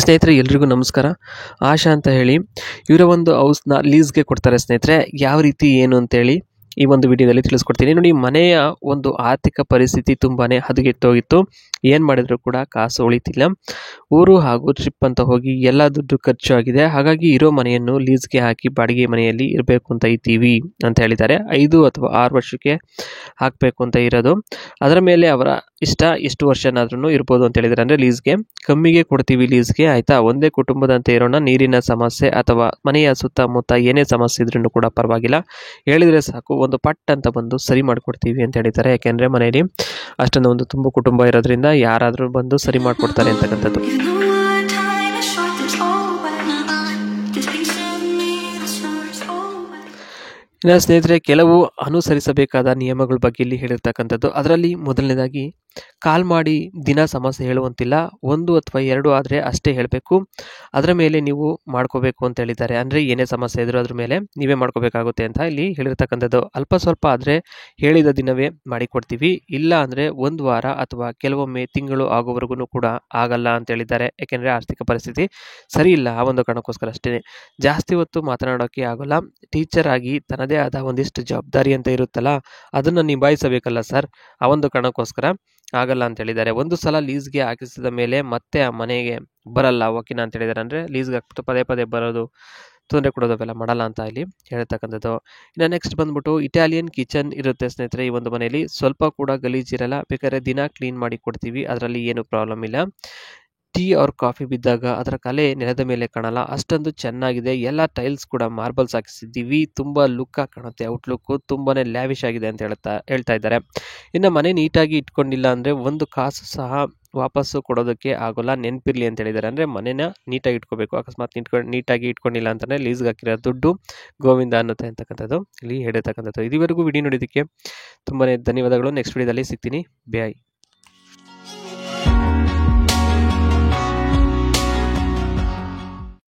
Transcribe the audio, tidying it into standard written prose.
ಸ್ನೇಹಿತರೆ ಎಲ್ರಿಗೂ ನಮಸ್ಕಾರ. ಆಶಾ ಅಂತ ಹೇಳಿ ಇವರ ಒಂದು ಹೌಸ್ನ ಲೀಸ್ಗೆ ಕೊಡ್ತಾರೆ ಸ್ನೇಹಿತರೆ. ಯಾವ ರೀತಿ ಏನು ಅಂತೇಳಿ ಈ ಒಂದು ವಿಡಿಯೋದಲ್ಲಿ ತಿಳಿಸ್ಕೊಡ್ತೀನಿ. ನೋಡಿ, ಮನೆಯ ಒಂದು ಆರ್ಥಿಕ ಪರಿಸ್ಥಿತಿ ತುಂಬಾ ಹದಗೆಟ್ಟೋಗಿತ್ತು. ಏನು ಮಾಡಿದರೂ ಕೂಡ ಕಾಸು ಉಳಿತಿಲ್ಲ. ಊರು ಹಾಗೂ ಟ್ರಿಪ್ ಅಂತ ಹೋಗಿ ಎಲ್ಲ ದುಡ್ಡು ಖರ್ಚು ಆಗಿದೆ. ಹಾಗಾಗಿ ಇರೋ ಮನೆಯನ್ನು ಲೀಸ್ಗೆ ಹಾಕಿ ಬಾಡಿಗೆ ಮನೆಯಲ್ಲಿ ಇರಬೇಕು ಅಂತ ಇದ್ದೀವಿ ಅಂತ ಹೇಳಿದ್ದಾರೆ. 5 ಅಥವಾ 6 ವರ್ಷಕ್ಕೆ ಹಾಕಬೇಕು ಅಂತ ಇರೋದು. ಅದರ ಮೇಲೆ ಅವರ ಇಷ್ಟ, ಎಷ್ಟು ವರ್ಷನಾದ್ರೂ ಇರ್ಬೋದು ಅಂತ ಹೇಳಿದ್ದಾರೆ. ಅಂದರೆ ಲೀಸ್ಗೆ ಕಮ್ಮಿಗೆ ಕೊಡ್ತೀವಿ ಲೀಸ್ಗೆ, ಆಯಿತಾ. ಒಂದೇ ಕುಟುಂಬದಂತೆ ಇರೋಣ. ನೀರಿನ ಸಮಸ್ಯೆ ಅಥವಾ ಮನೆಯ ಸುತ್ತಮುತ್ತ ಏನೇ ಸಮಸ್ಯೆ ಇದ್ರೂ ಕೂಡ ಪರವಾಗಿಲ್ಲ, ಹೇಳಿದರೆ ಸಾಕು, ಒಂದು ಪಟ್ ಅಂತ ಬಂದು ಸರಿ ಮಾಡಿಕೊಡ್ತೀವಿ ಅಂತ ಹೇಳಿದ್ದಾರೆ. ಯಾಕೆಂದರೆ ಮನೆಯಲ್ಲಿ ಅಷ್ಟೊಂದು ಒಂದು ತುಂಬ ಕುಟುಂಬ ಇರೋದ್ರಿಂದ ಯಾರಾದರೂ ಬಂದು ಸರಿ ಮಾಡಿಕೊಡ್ತಾರೆ ಅಂತಕ್ಕಂಥದ್ದು. ಇನ್ನು ಸ್ನೇಹಿತರೆ, ಕೆಲವು ಅನುಸರಿಸಬೇಕಾದ ನಿಯಮಗಳ ಬಗ್ಗೆ ಇಲ್ಲಿ ಹೇಳಿರ್ತಕ್ಕಂಥದ್ದು. ಅದರಲ್ಲಿ ಮೊದಲನೇದಾಗಿ ಕಾಲ್ ಮಾಡಿ ದಿನ ಸಮಸ್ಯೆ ಹೇಳುವಂತಿಲ್ಲ. 1 ಅಥವಾ 2 ಆದರೆ ಅಷ್ಟೇ ಹೇಳಬೇಕು. ಅದರ ಮೇಲೆ ನೀವು ಮಾಡ್ಕೋಬೇಕು ಅಂತ ಹೇಳಿದ್ದಾರೆ. ಅಂದರೆ ಏನೇ ಸಮಸ್ಯೆ ಇದ್ರೂ ಅದ್ರ ಮೇಲೆ ನೀವೇ ಮಾಡ್ಕೋಬೇಕಾಗುತ್ತೆ ಅಂತ ಇಲ್ಲಿ ಹೇಳಿರ್ತಕ್ಕಂಥದ್ದು. ಅಲ್ಪ ಸ್ವಲ್ಪ ಆದರೆ ಹೇಳಿದ ದಿನವೇ ಮಾಡಿಕೊಡ್ತೀವಿ. ಇಲ್ಲ ಅಂದರೆ 1 ವಾರ ಅಥವಾ ಕೆಲವೊಮ್ಮೆ ತಿಂಗಳು ಆಗೋವರೆಗೂ ಕೂಡ ಆಗಲ್ಲ ಅಂತ ಹೇಳಿದ್ದಾರೆ. ಯಾಕೆಂದರೆ ಆರ್ಥಿಕ ಪರಿಸ್ಥಿತಿ ಸರಿ ಇಲ್ಲ, ಆ ಒಂದು ಕಾರಣಕ್ಕೋಸ್ಕರ ಅಷ್ಟೇ. ಜಾಸ್ತಿ ಹೊತ್ತು ಮಾತನಾಡೋಕ್ಕೆ ಆಗೋಲ್ಲ. ಟೀಚರ್ ಆಗಿ ತನ್ನದೇ ಆದ ಒಂದಿಷ್ಟು ಜವಾಬ್ದಾರಿ ಅಂತ ಇರುತ್ತಲ್ಲ, ಅದನ್ನು ನಿಭಾಯಿಸಬೇಕಲ್ಲ ಸರ್, ಆ ಒಂದು ಕಾರಣಕ್ಕೋಸ್ಕರ ಆಗಲ್ಲ ಅಂತ ಹೇಳಿದ್ದಾರೆ. ಒಂದು ಸಲ ಲೀಸ್ಗೆ ಹಾಕಿಸಿದ ಮೇಲೆ ಮತ್ತೆ ಆ ಮನೆಗೆ ಬರಲ್ಲ, ಓಕೆನಾ ಅಂತ ಹೇಳಿದ್ದಾರೆ. ಅಂದರೆ ಲೀಸ್ಗೆ ಹಾಕ್ಬಿಟ್ಟು ಪದೇ ಪದೇ ಬರೋದು, ತೊಂದರೆ ಕೊಡೋದು ಅವೆಲ್ಲ ಮಾಡಲ್ಲ ಅಂತ ಇಲ್ಲಿ ಹೇಳ್ತಕ್ಕಂಥದ್ದು. ಇನ್ನು ನೆಕ್ಸ್ಟ್ ಬಂದ್ಬಿಟ್ಟು ಇಟಾಲಿಯನ್ ಕಿಚನ್ ಇರುತ್ತೆ ಸ್ನೇಹಿತರೆ ಈ ಒಂದು ಮನೆಯಲ್ಲಿ. ಸ್ವಲ್ಪ ಕೂಡ ಗಲೀಜಿರಲ್ಲ. ಬೇಕಾದ್ರೆ ದಿನ ಕ್ಲೀನ್ ಮಾಡಿ ಕೊಡ್ತೀವಿ, ಅದರಲ್ಲಿ ಏನು ಪ್ರಾಬ್ಲಮ್ ಇಲ್ಲ. ಟೀ ಆರ್ ಕಾಫಿ ಬಿದ್ದಾಗ ಅದರ ಕಲೆ ನೆಲದ ಮೇಲೆ ಕಾಣಲ್ಲ, ಅಷ್ಟೊಂದು ಚೆನ್ನಾಗಿದೆ. ಎಲ್ಲ ಟೈಲ್ಸ್ ಕೂಡ ಮಾರ್ಬಲ್ಸ್ ಹಾಕಿಸಿದ್ದೀವಿ. ತುಂಬ ಲುಕ್ಕಾಗಿ ಕಾಣುತ್ತೆ. ಔಟ್ಲುಕ್ಕು ತುಂಬಾ ಲ್ಯಾವಿಶ್ ಆಗಿದೆ ಅಂತ ಹೇಳ್ತಾ ಇದ್ದಾರೆ. ಇನ್ನು ಮನೆ ನೀಟಾಗಿ ಇಟ್ಕೊಂಡಿಲ್ಲ ಅಂದರೆ ಒಂದು ಕಾಸು ಸಹ ವಾಪಸ್ಸು ಕೊಡೋದಕ್ಕೆ ಆಗೋಲ್ಲ, ನೆನಪಿರಲಿ ಅಂತ ಹೇಳಿದ್ದಾರೆ. ಅಂದರೆ ಮನೇನ ನೀಟಾಗಿ ಇಟ್ಕೋಬೇಕು. ಅಕಸ್ಮಾತ್ ನೀಟಾಗಿ ಇಟ್ಕೊಂಡಿಲ್ಲ ಅಂತಂದರೆ ಲೀಸ್ಗೆ ಹಾಕಿರೋ ದುಡ್ಡು ಗೋವಿಂದ ಅನ್ನುತ್ತೆ ಅಂತಕ್ಕಂಥದ್ದು ಇಲ್ಲಿ ಹೇಳಿರ್ತಕ್ಕಂಥದ್ದು. ಇದುವರೆಗೂ ವಿಡಿಯೋ ನೋಡೋದಕ್ಕೆ ತುಂಬಾ ಧನ್ಯವಾದಗಳು. ನೆಕ್ಸ್ಟ್ ವಿಡಿಯೋದಲ್ಲಿ ಸಿಗ್ತೀನಿ. ಬಾಯ್.